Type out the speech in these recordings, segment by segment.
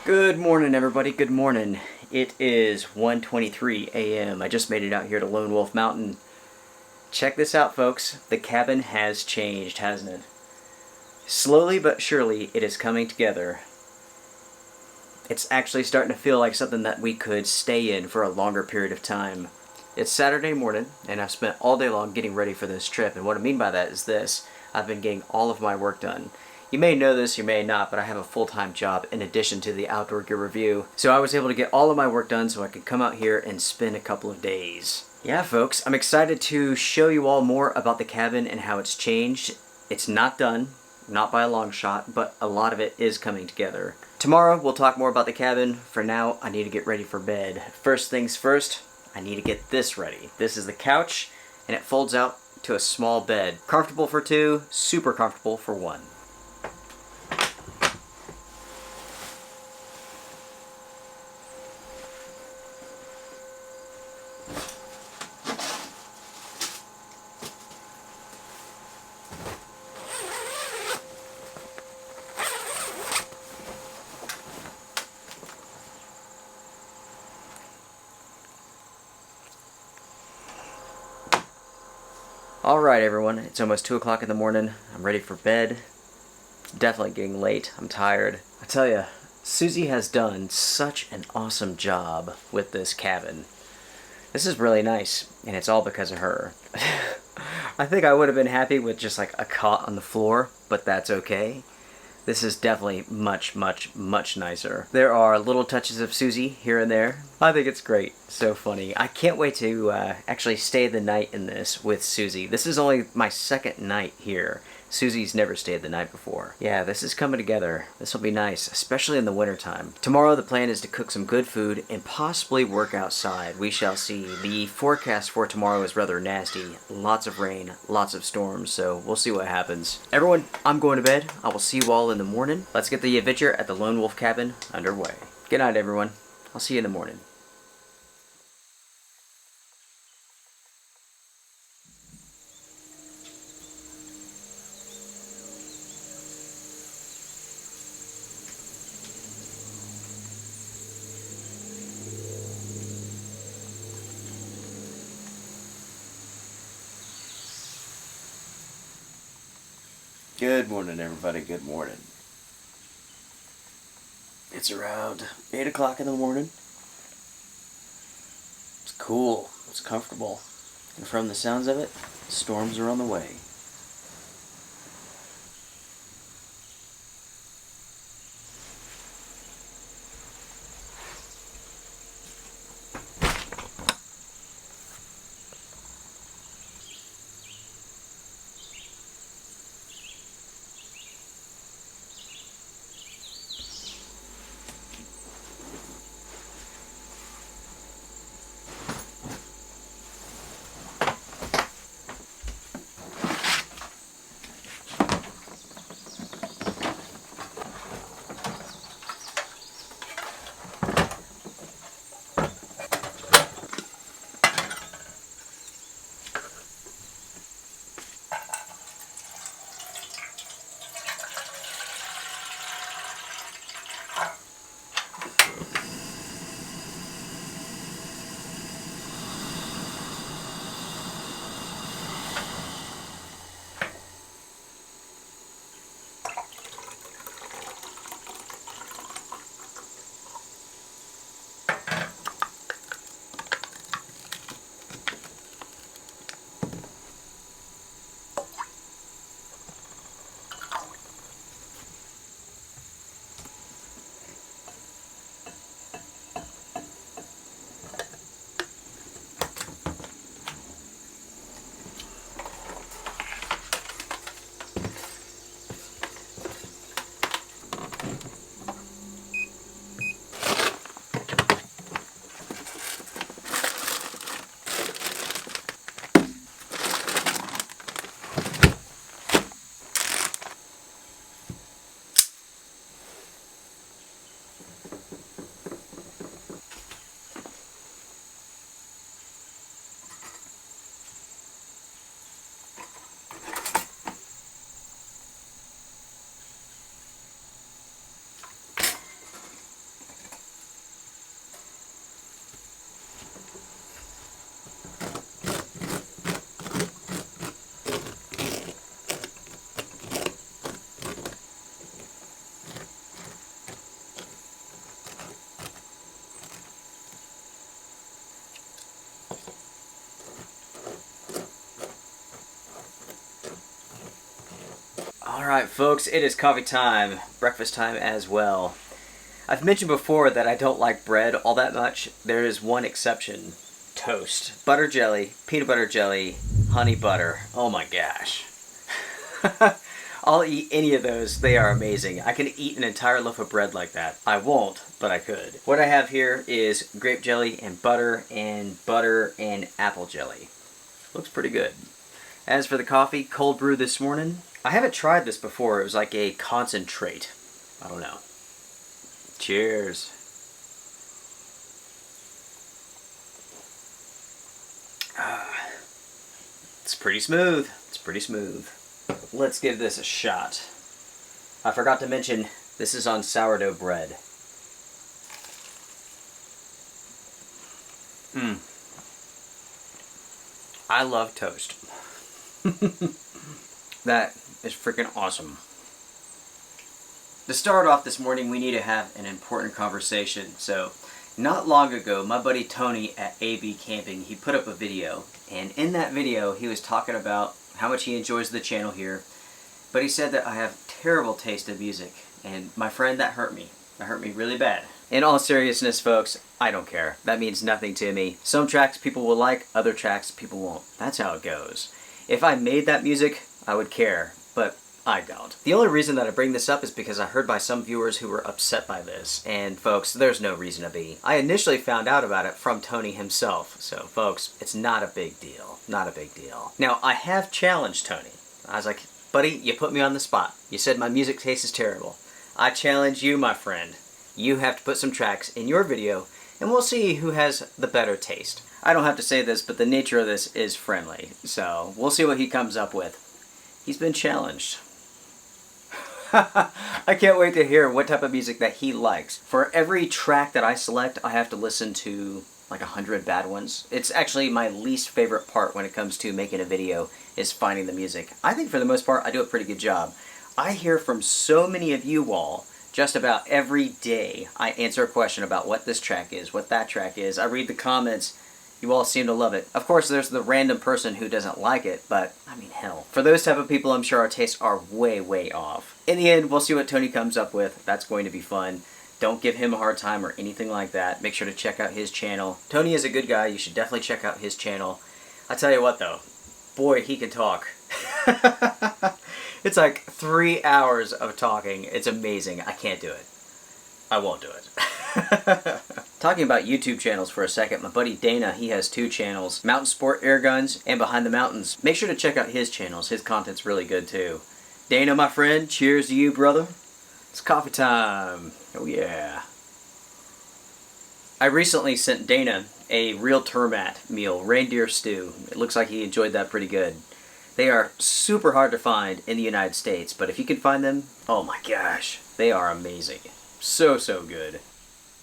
Good morning, everybody. Good morning. It is 1:23 a.m. I just made it out here to Lone Wolf Mountain. Check this out, folks. The cabin has changed, hasn't it? Slowly but surely, it is coming together. It's actually starting to feel like something that we could stay in for a longer period of time. It's Saturday morning, and I've spent all day long getting ready for this trip, and what I mean by that is this. I've been getting all of my work done. You may know this, you may not, but I have a full-time job in addition to the outdoor gear review. So I was able to get all of my work done so I could come out here and spend a couple of days. Yeah, folks, I'm excited to show you all more about the cabin and how it's changed. It's not done, not by a long shot, but a lot of it is coming together. Tomorrow, we'll talk more about the cabin. For now, I need to get ready for bed. First things first, I need to get this ready. This is the couch, and it folds out to a small bed. Comfortable for two, super comfortable for one. Alright everyone, it's almost 2 o'clock in the morning. I'm ready for bed. Definitely getting late. I'm tired. I tell you, Susie has done such an awesome job with this cabin. This is really nice, and it's all because of her. I think I would have been happy with just like a cot on the floor, but that's okay. This is definitely much, much, much nicer. There are little touches of Susie here and there. I think it's great. So funny. I can't wait to actually stay the night in this with Susie. This is only my second night here. Susie's never stayed the night before. Yeah, this is coming together. This will be nice, especially in the wintertime. Tomorrow the plan is to cook some good food and possibly work outside. We shall see. The forecast for tomorrow is rather nasty. Lots of rain, lots of storms, so we'll see what happens. Everyone, I'm going to bed. I will see you all in the morning. Let's get the adventure at the Lone Wolf Cabin underway. Good night, everyone. I'll see you in the morning. Good morning, everybody. Good morning. It's around 8 o'clock in the morning. It's cool. It's comfortable. And from the sounds of it, storms are on the way. Alright folks, it is coffee time, breakfast time as well. I've mentioned before that I don't like bread all that much. There is one exception. Toast. Butter jelly, peanut butter jelly, honey butter. Oh my gosh. I'll eat any of those. They are amazing. I can eat an entire loaf of bread like that. I won't, but I could. What I have here is grape jelly and butter and apple jelly. Looks pretty good. As for the coffee, cold brew this morning. I haven't tried this before. It was like a concentrate. I don't know. Cheers. It's pretty smooth. It's pretty smooth. Let's give this a shot. I forgot to mention, this is on sourdough bread. I love toast. That is freaking awesome. To start off this morning, we need to have an important conversation. So, not long ago, my buddy Tony at AB Camping, he put up a video. And in that video, he was talking about how much he enjoys the channel here. But he said that I have terrible taste in music. And my friend, that hurt me. That hurt me really bad. In all seriousness, folks, I don't care. That means nothing to me. Some tracks people will like, other tracks people won't. That's how it goes. If I made that music, I would care. But I don't. The only reason that I bring this up is because I heard by some viewers who were upset by this. And folks, there's no reason to be. I initially found out about it from Tony himself. So folks, it's not a big deal. Not a big deal. Now, I have challenged Tony. I was like, buddy, you put me on the spot. You said my music taste is terrible. I challenge you, my friend. You have to put some tracks in your video, and we'll see who has the better taste. I don't have to say this, but the nature of this is friendly. So, we'll see what he comes up with. He's been challenged. I can't wait to hear what type of music that he likes. For every track that I select, I have to listen to like 100 bad ones. It's actually my least favorite part when it comes to making a video, is finding the music. I think for the most part, I do a pretty good job. I hear from so many of you all, just about every day. I answer a question about what this track is, what that track is. I read the comments. You all seem to love it. Of course, there's the random person who doesn't like it, but, I mean, hell. For those type of people, I'm sure our tastes are way, way off. In the end, we'll see what Tony comes up with. That's going to be fun. Don't give him a hard time or anything like that. Make sure to check out his channel. Tony is a good guy. You should definitely check out his channel. I tell you what, though. Boy, he can talk. It's like 3 hours of talking. It's amazing. I can't do it. I won't do it. Talking about YouTube channels for a second, my buddy Dana, he has 2 channels, Mountain Sport Air Guns and Behind the Mountains. Make sure to check out his channels. His content's really good too. Dana, my friend, cheers to you, brother. It's coffee time. Oh yeah. I recently sent Dana a real termat meal, reindeer stew. It looks like he enjoyed that pretty good. They are super hard to find in the United States, but if you can find them, oh my gosh, they are amazing. So, so good.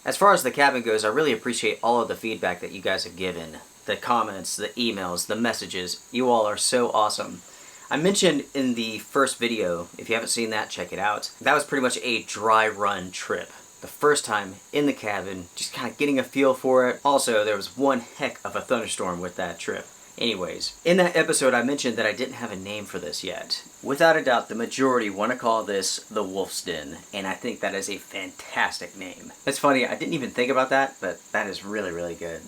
As far as the cabin goes, I really appreciate all of the feedback that you guys have given. The comments, the emails, the messages. You all are so awesome. I mentioned in the first video, if you haven't seen that, check it out. That was pretty much a dry run trip. The first time in the cabin, just kind of getting a feel for it. Also, there was one heck of a thunderstorm with that trip. Anyways, in that episode I mentioned that I didn't have a name for this yet. Without a doubt, the majority want to call this the Wolf's Den, and I think that is a fantastic name. It's funny, I didn't even think about that, but that is really, really good.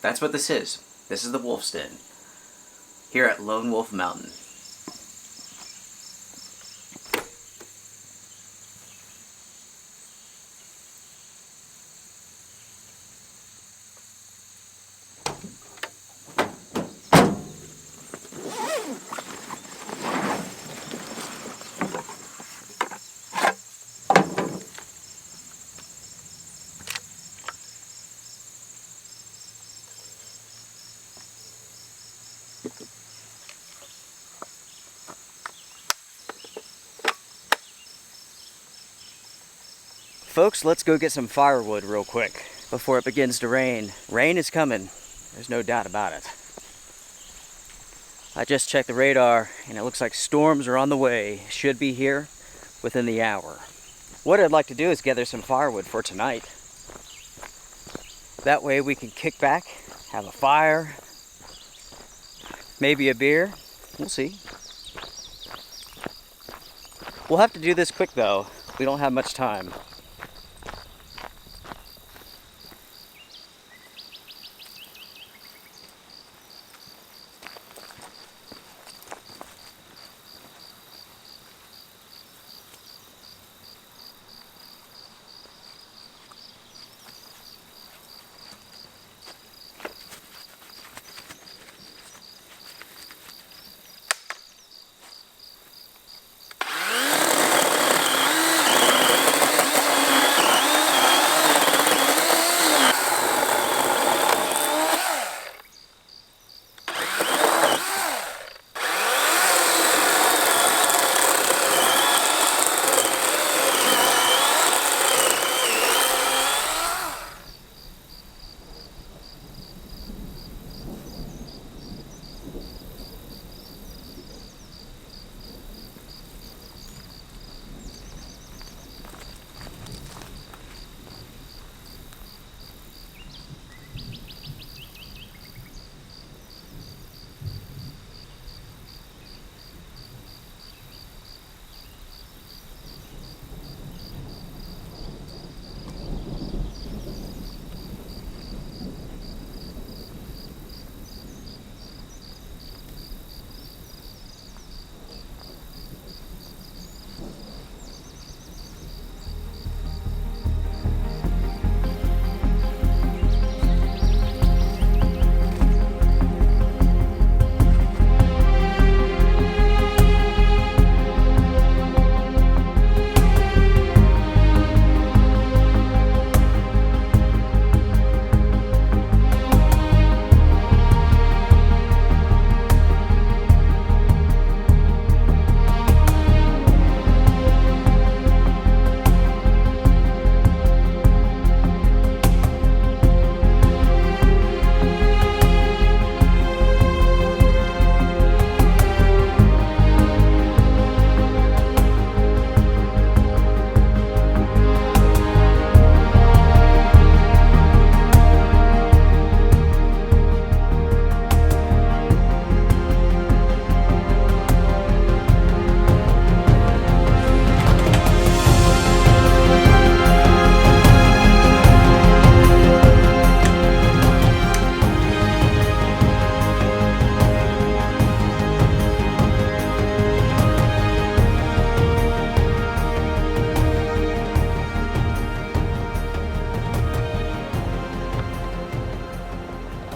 That's what this is. This is the Wolf's Den, here at Lone Wolf Mountain. Folks, let's go get some firewood real quick before it begins to rain. Rain is coming. There's no doubt about it. I just checked the radar and it looks like storms are on the way. Should be here within the hour. What I'd like to do is gather some firewood for tonight. That way we can kick back, have a fire, maybe a beer. We'll see. We'll have to do this quick though. We don't have much time.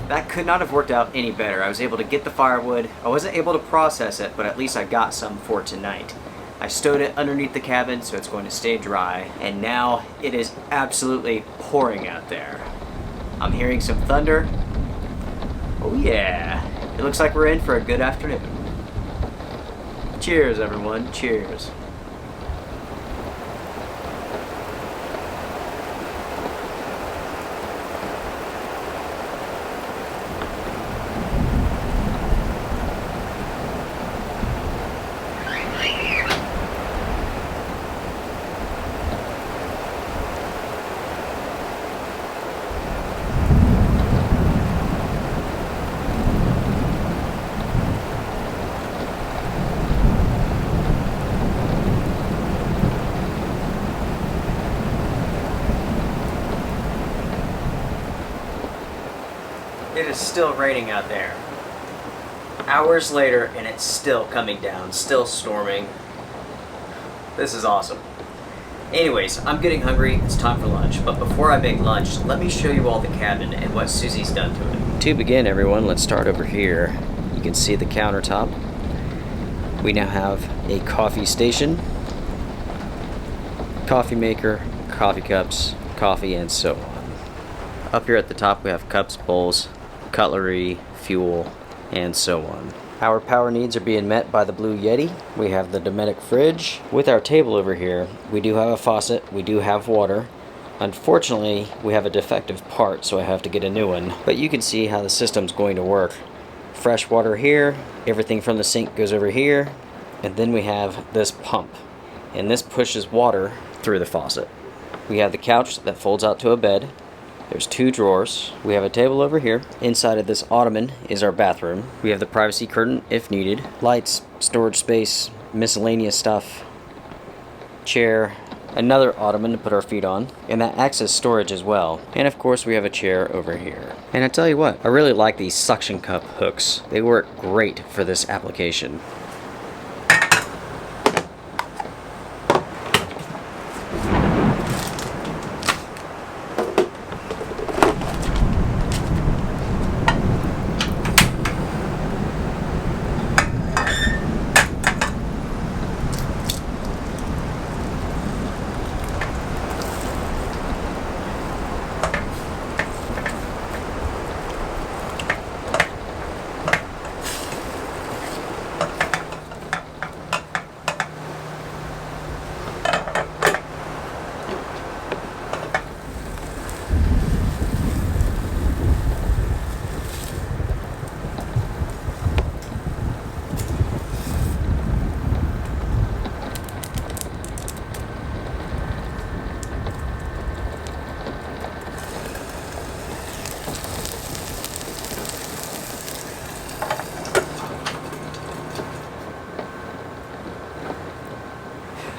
That could not have worked out any better. I was able to get the firewood. I wasn't able to process it, but at least I got some for tonight. I stowed it underneath the cabin so it's going to stay dry, and now it is absolutely pouring out there. I'm hearing some thunder. Oh yeah, it looks like we're in for a good afternoon. Cheers everyone, cheers. It is still raining out there. Hours later and it's still coming down, still storming. This is awesome. Anyways, I'm getting hungry, it's time for lunch, but before I make lunch, let me show you all the cabin and what Susie's done to it. To begin everyone, let's start over here. You can see the countertop. We now have a coffee station, coffee maker, coffee cups, coffee, and so on. Up here at the top we have cups, bowls, cutlery, fuel, and so on. Our power needs are being met by the Blue Yeti. We have the Dometic fridge. With our table over here, we do have a faucet, we do have water. Unfortunately, we have a defective part, so I have to get a new one. But you can see how the system's going to work. Fresh water here, everything from the sink goes over here, and then we have this pump. And this pushes water through the faucet. We have the couch that folds out to a bed. There's 2 drawers. We have a table over here. Inside of this ottoman is our bathroom. We have the privacy curtain if needed. Lights, storage space, miscellaneous stuff. chair, another ottoman to put our feet on, and that acts as storage as well. And of course we have a chair over here. And I tell you what, I really like these suction cup hooks. They work great for this application.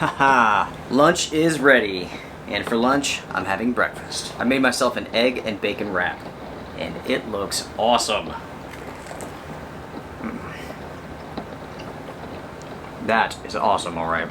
Haha! Lunch is ready. And for lunch, I'm having breakfast. I made myself an egg and bacon wrap. And it looks awesome. That is awesome, alright.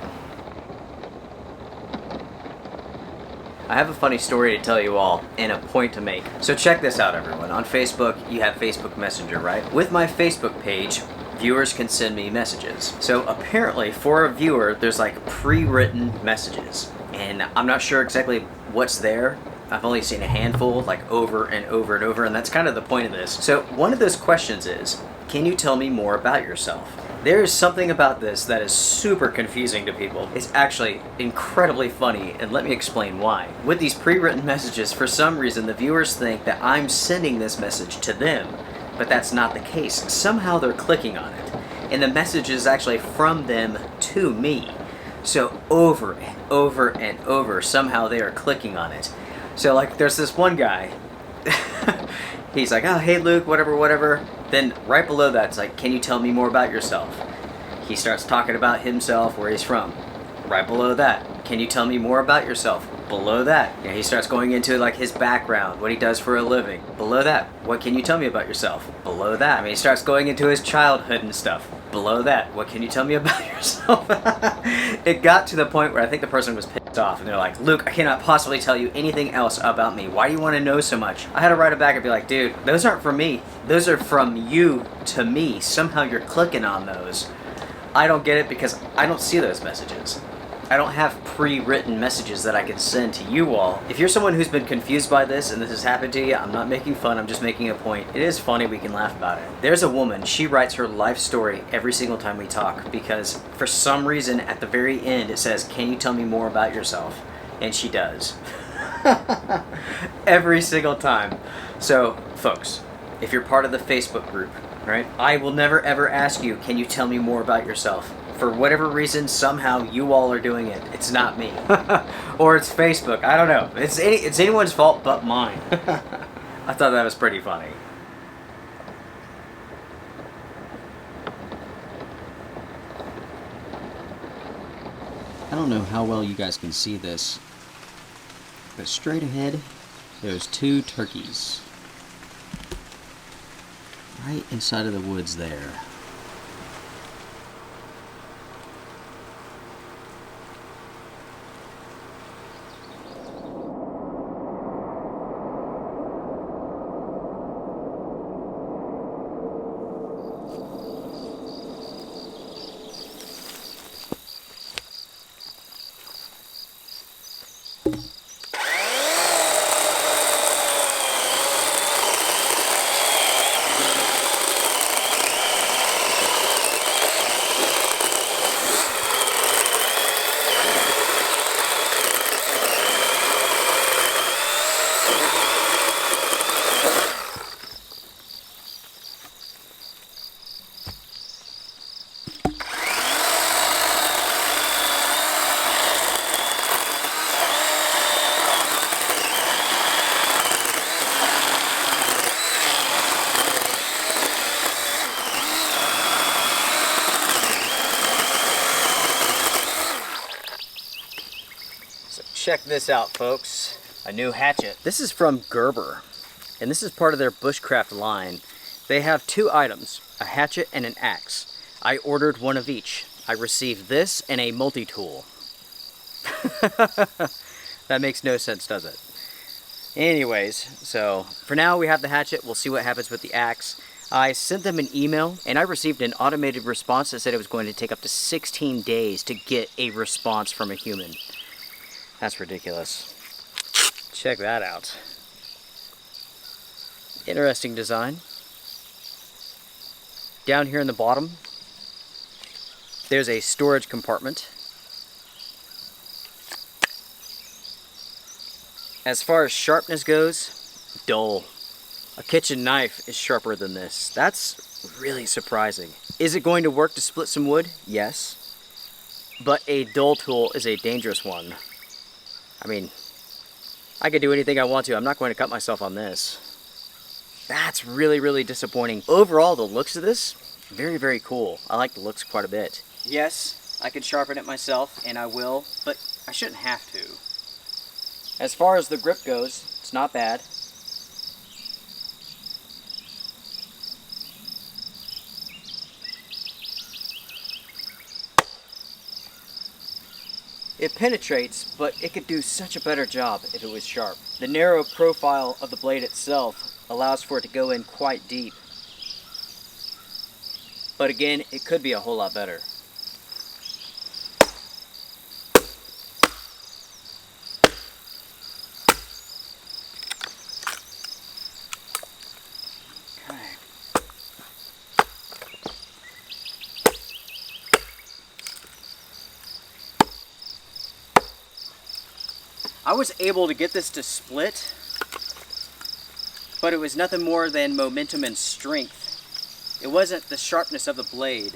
I have a funny story to tell you all and a point to make. So check this out, everyone. On Facebook, you have Facebook Messenger, right? With my Facebook page, viewers can send me messages. So apparently for a viewer, there's like pre-written messages. And I'm not sure exactly what's there. I've only seen a handful, like over and over and over, and that's kind of the point of this. So one of those questions is, can you tell me more about yourself? There is something about this that is super confusing to people. It's actually incredibly funny, and let me explain why. With these pre-written messages, for some reason, the viewers think that I'm sending this message to them, but that's not the case. Somehow they're clicking on it, and the message is actually from them to me. So over and over and over, somehow they are clicking on it. So like, there's this one guy, he's like, oh, hey Luke, whatever, whatever. Then right below that, it's like, can you tell me more about yourself? He starts talking about himself, where he's from. Right below that, can you tell me more about yourself? Below that, you know, he starts going into like his background, what he does for a living. Below that, what can you tell me about yourself? Below that, I mean, he starts going into his childhood and stuff. Below that, what can you tell me about yourself? It got to the point where I think the person was pissed off, and they're like, Luke, I cannot possibly tell you anything else about me. Why do you want to know so much? I had to write it back and be like, dude, those aren't from me. Those are from you to me. Somehow you're clicking on those. I don't get it because I don't see those messages. I don't have pre-written messages that I can send to you all. If you're someone who's been confused by this and this has happened to you, I'm not making fun, I'm just making a point. It is funny, we can laugh about it. There's a woman, she writes her life story every single time we talk because for some reason at the very end it says, can you tell me more about yourself? And she does. Every single time. So, folks, if you're part of the Facebook group, right, I will never ever ask you, can you tell me more about yourself? For whatever reason, somehow you all are doing it. It's not me. Or it's Facebook. I don't know. It's anyone's fault but mine. I thought that was pretty funny. I don't know how well you guys can see this, but straight ahead, there's two turkeys. Right inside of the woods there. Check this out, folks. A new hatchet. This is from Gerber, and this is part of their bushcraft line. They have 2 items, a hatchet and an axe. I ordered one of each. I received this and a multi-tool. That makes no sense, does it? Anyways, so for now we have the hatchet. We'll see what happens with the axe. I sent them an email and I received an automated response that said it was going to take up to 16 days to get a response from a human. That's ridiculous. Check that out. Interesting design. Down here in the bottom, there's a storage compartment. As far as sharpness goes, dull. A kitchen knife is sharper than this. That's really surprising. Is it going to work to split some wood? Yes. But a dull tool is a dangerous one. I mean, I could do anything I want to. I'm not going to cut myself on this. That's really, really disappointing. Overall, the looks of this, very, very cool. I like the looks quite a bit. Yes, I can sharpen it myself, and I will, but I shouldn't have to. As far as the grip goes, it's not bad. It penetrates, but it could do such a better job if it was sharp. The narrow profile of the blade itself allows for it to go in quite deep. But again, it could be a whole lot better. I was able to get this to split, but it was nothing more than momentum and strength. It wasn't the sharpness of the blade.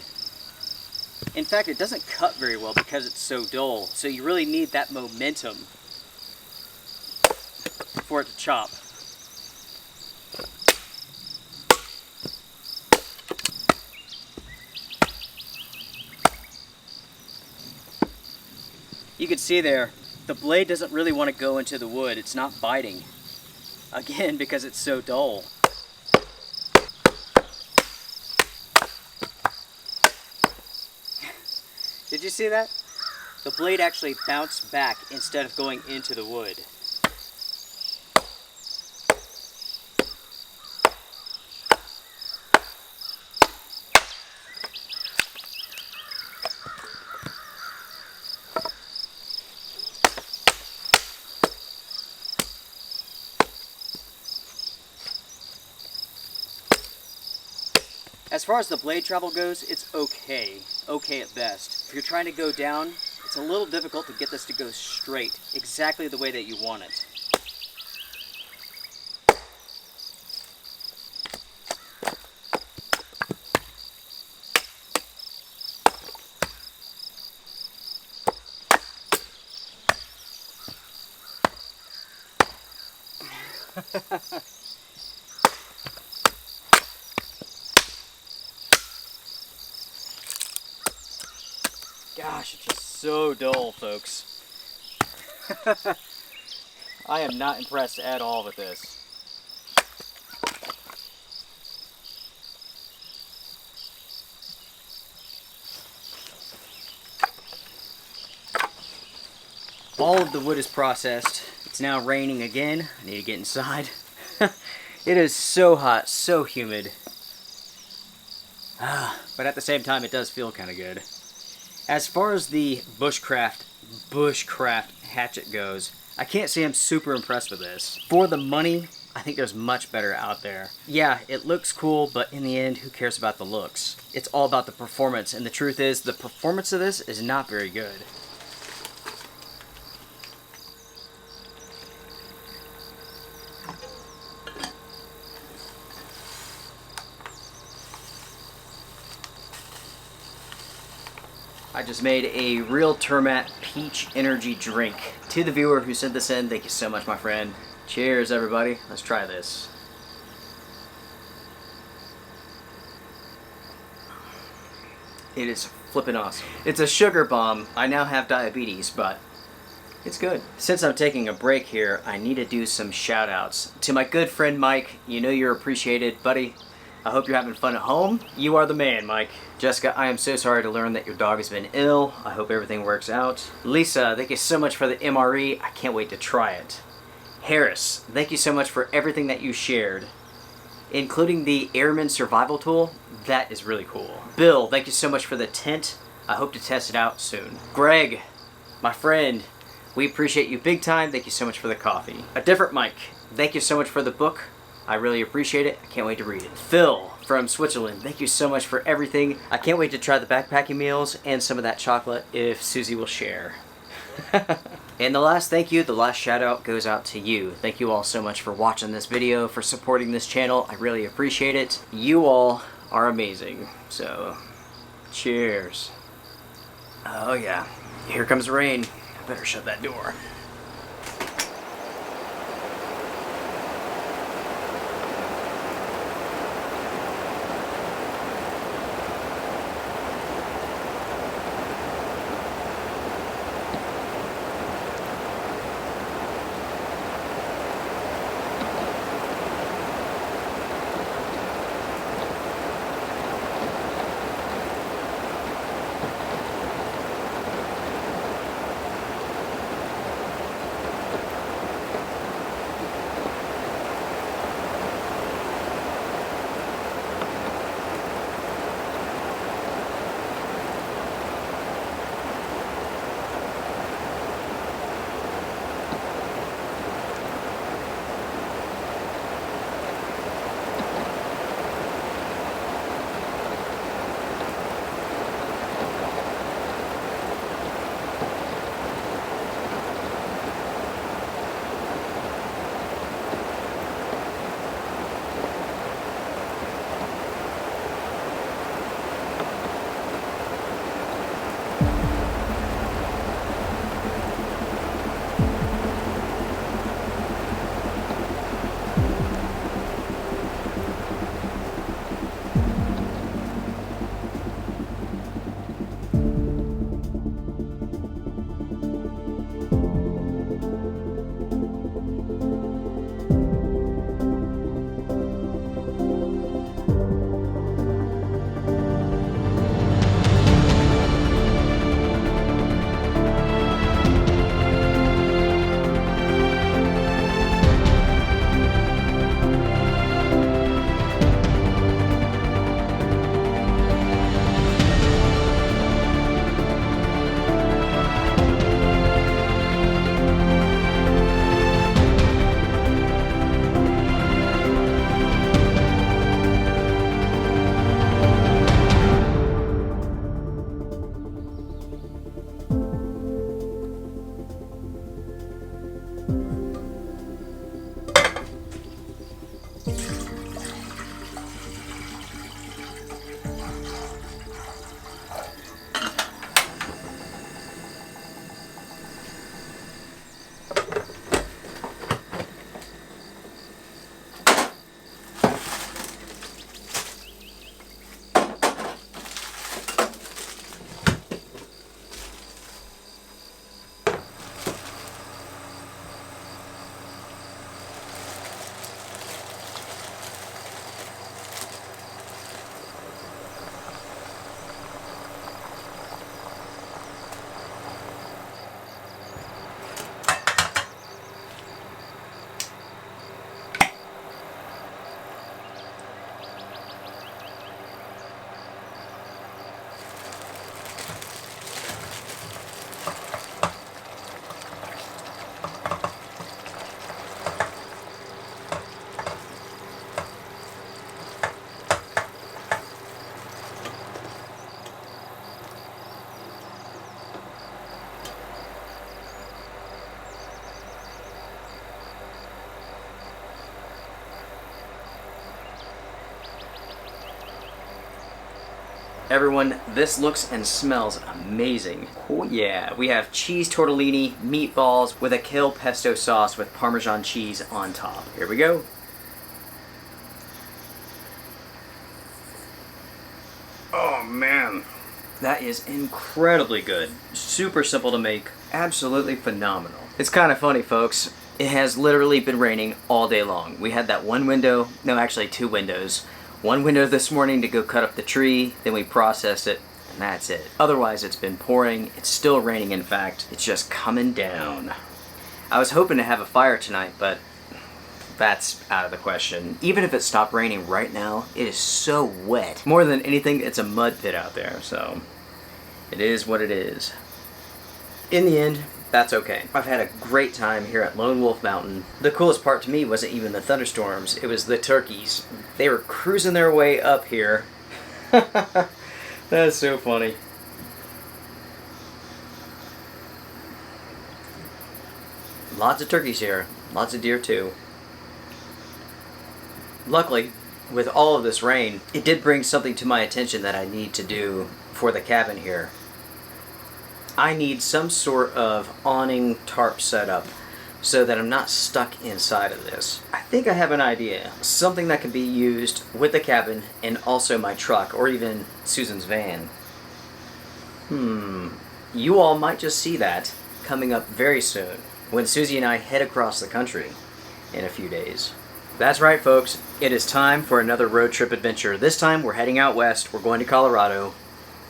In fact, it doesn't cut very well because it's so dull, so you really need that momentum for it to chop. You can see there, the blade doesn't really want to go into the wood. It's not biting. Again, because it's so dull. Did you see that? The blade actually bounced back instead of going into the wood. As far as the blade travel goes, it's okay at best. If you're trying to go down, it's a little difficult to get this to go straight, exactly the way that you want it. Gosh, it's just so dull, folks. I am not impressed at all with this. All of the wood is processed. It's now raining again. I need to get inside. It is so hot, so humid. But at the same time, it does feel kind of good. As far as the bushcraft hatchet goes, I can't say I'm super impressed with this. For the money, I think there's much better out there. Yeah, it looks cool, but in the end, who cares about the looks? It's all about the performance, and the truth is, the performance of this is not very good. I just made a real Termat peach energy drink. To the viewer who sent this in, thank you so much, my friend. Cheers, everybody. Let's try this. It is flippin' awesome. It's a sugar bomb. I now have diabetes, but It's good. Since I'm taking a break here, I need to do some shout outs. To my good friend Mike, you know you're appreciated, buddy. I hope you're having fun at home. You are the man, Mike. Jessica, I am so sorry to learn that your dog has been ill. I hope everything works out. Lisa, thank you so much for the MRE. I can't wait to try it. Harris, thank you so much for everything that you shared, including the Airman Survival Tool. That is really cool. Bill, thank you so much for the tent. I hope to test it out soon. Greg, my friend, we appreciate you big time. Thank you so much for the coffee. A different Mike, thank you so much for the book. I really appreciate it. I can't wait to read it. Phil from Switzerland, thank you so much for everything. I can't wait to try the backpacking meals and some of that chocolate if Susie will share. And the last thank you, the last shout out goes out to you. Thank you all so much for watching this video, for supporting this channel. I really appreciate it. You all are amazing. So, cheers. Oh yeah, here comes the rain. I better shut that door. Everyone, this looks and smells amazing. Oh yeah, we have cheese tortellini, meatballs with a kale pesto sauce with Parmesan cheese on top. Here we go. Oh man, That is incredibly good. Super simple to make. Absolutely phenomenal. It's kind of funny, folks. It has literally been raining all day long. We had that one window, no, actually 2 windows. One window this morning to go cut up the tree, then we processed it, and that's it. Otherwise, it's been pouring. It's still raining, in fact. It's just coming down. I was hoping to have a fire tonight, but that's out of the question. Even if it stopped raining right now, it is so wet. More than anything, it's a mud pit out there, so it is what it is. In the end, that's okay. I've had a great time here at Lone Wolf Mountain. The coolest part to me wasn't even the thunderstorms, it was the turkeys. They were cruising their way up here. That's so funny. Lots of turkeys here. Lots of deer too. Luckily, with all of this rain, it did bring something to my attention that I need to do for the cabin here. I need some sort of awning tarp setup so that I'm not stuck inside of this. I think I have an idea. Something that can be used with the cabin and also my truck or even Susan's van. You all might just see that coming up very soon when Susie and I head across the country in a few days. That's right, folks. It is time for another road trip adventure. This time we're heading out west. We're going to Colorado.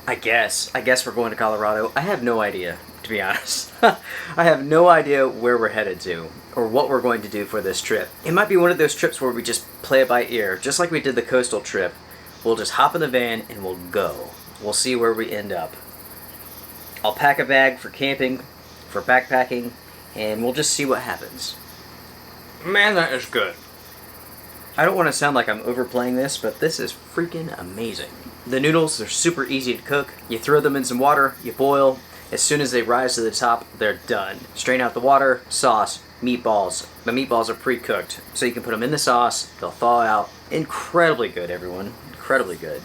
I guess we're going to Colorado. I have no idea, to be honest. I have no idea where we're headed to or what we're going to do for this trip. It might be one of those trips where we just play it by ear, just like we did the coastal trip. We'll just hop in the van and we'll go. We'll see where we end up. I'll pack a bag for camping, for backpacking, and we'll just see what happens. Man, that is good. I don't want to sound like I'm overplaying this, but this is freaking amazing. The noodles are super easy to cook. You throw them in some water, you boil. As soon as they rise to the top, they're done. Strain out the water, sauce, meatballs. The meatballs are pre-cooked, so you can put them in the sauce. They'll thaw out. Incredibly good, everyone. Incredibly good.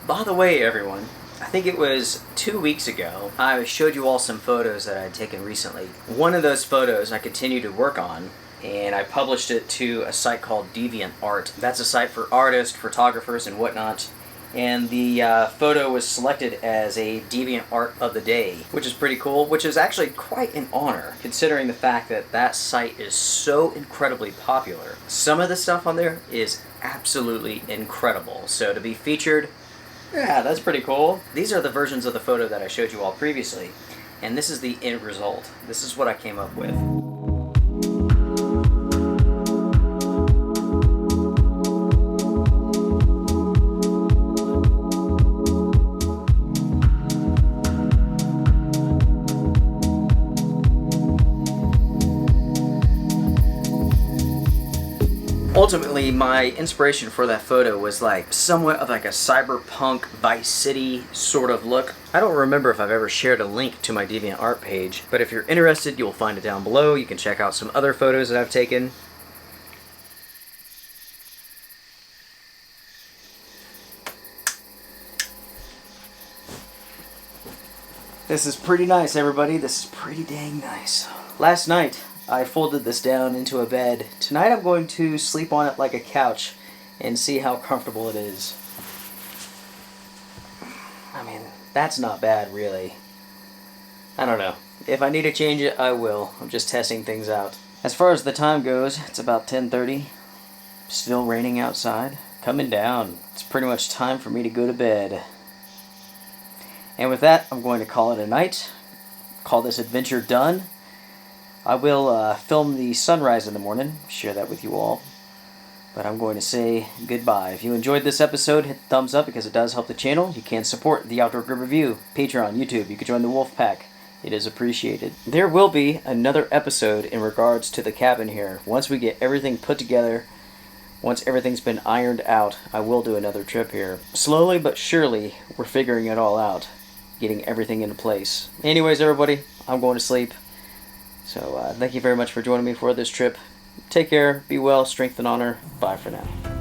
By the way, everyone, I think it was 2 weeks ago, I showed you all some photos that I had taken recently. One of those photos I continue to work on, and I published it to a site called DeviantArt. That's a site for artists, photographers, and whatnot. And the photo was selected as a DeviantArt of the day, which is pretty cool, which is actually quite an honor, considering the fact that that site is so incredibly popular. Some of the stuff on there is absolutely incredible, so to be featured, yeah, that's pretty cool. These are the versions of the photo that I showed you all previously, and this is the end result. This is what I came up with. Ultimately, my inspiration for that photo was like somewhat of like a cyberpunk Vice City sort of look. I don't remember if I've ever shared a link to my DeviantArt page, but if you're interested, you'll find it down below. You can check out some other photos that I've taken. This is pretty nice, everybody. This is pretty dang nice. Last night, I folded this down into a bed. Tonight I'm going to sleep on it like a couch and see how comfortable it is. I mean, that's not bad, really. I don't know. If I need to change it, I will. I'm just testing things out. As far as the time goes, it's about 10:30. Still raining outside. Coming down. It's pretty much time for me to go to bed. And with that, I'm going to call it a night. Call this adventure done. I will film the sunrise in the morning, share that with you all. But I'm going to say goodbye. If you enjoyed this episode, hit the thumbs up because it does help the channel. You can support the Outdoor Grip Review, Patreon, YouTube. You can join the Wolf Pack. It is appreciated. There will be another episode in regards to the cabin here. Once we get everything put together, once everything's been ironed out, I will do another trip here. Slowly but surely, we're figuring it all out. Getting everything into place. Anyways, everybody, I'm going to sleep. So thank you very much for joining me for this trip. Take care, be well, strength and honor. Bye for now.